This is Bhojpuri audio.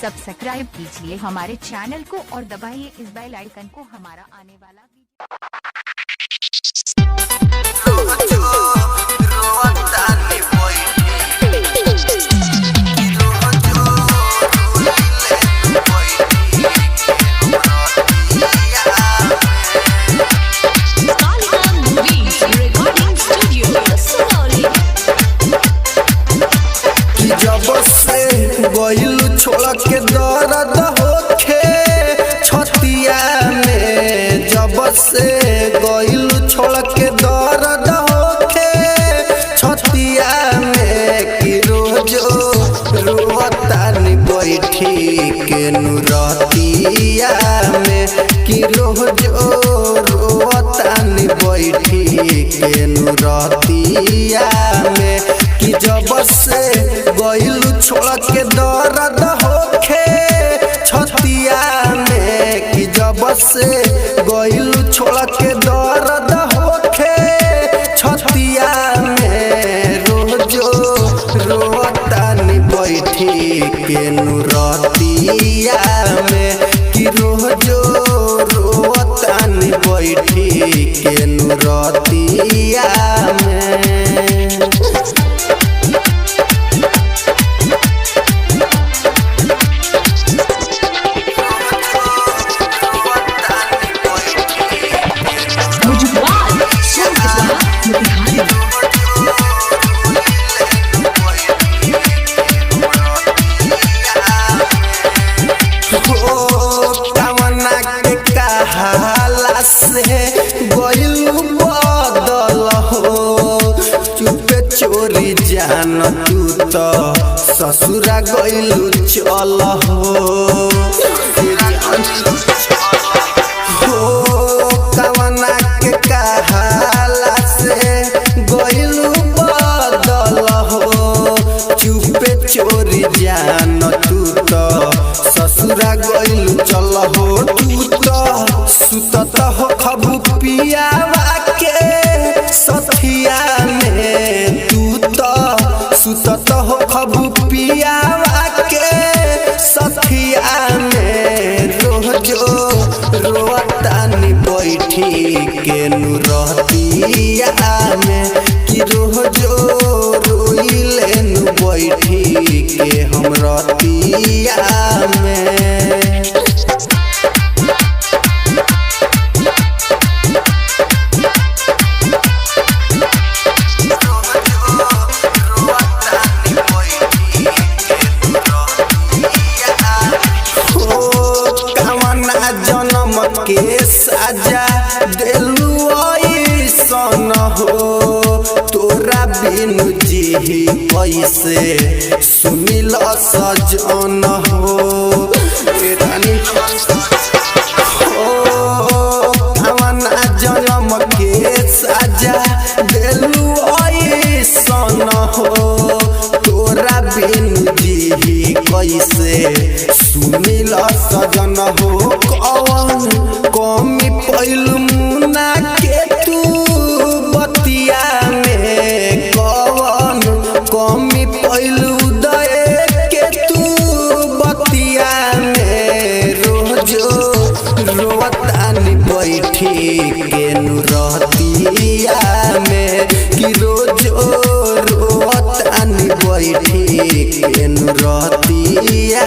सब्सक्राइब कीजिए हमारे चैनल को और दबाइए इस बेल आइकन को हमारा आने वाला गइलू छोड़ के दर्द होखे छतिया में। जब से गइलू छोड़ के दर्द होखे छतिया में कि रोजो रोतानी बैठी के नुरतिया में कि रोजो रोतानी बैठी के नुरतिया में कि जब से गइलू छोड़ के दर्द होखे छतिया में कि जब से गइलू छोड़ के दर्द होखे छतिया में रोजो रोतानी बैठी के नुरतिया में कि रोजो रोतानी बैठी के नुरतिया में। गइलू बदल हो चुपे चोरी जान तू तो ससुरा गइलू चल हो कवना के कहाला से गइलू बदल हो चुपे चोरी जान तू तो ससुरा गइलू चल हो। तू तो सुतत हो खबू पियावा के सथिया में। तू तो सुतत हो खबू पियावा के सथिया में रोजो रोतानी बैठी के नुरतिया में कि रोजो रोइले नु बैठी के हम रतिया में। जन्म के साजा दिलू ऐसन हो तोरा बिनु जी कैसे सुनिल सजन हो जन्म के साजा दिलू ऐसन हो तोरा बिनु जी कैसे सुनिल सजन हो। कौन कमी पैलू मुना के तू बतिया में कौन कमी पैलू दए के तू बतिया में रोजो रोतानी बैठी के नुरतिया में कि रोजो रोतानी बैठी के नुरतिया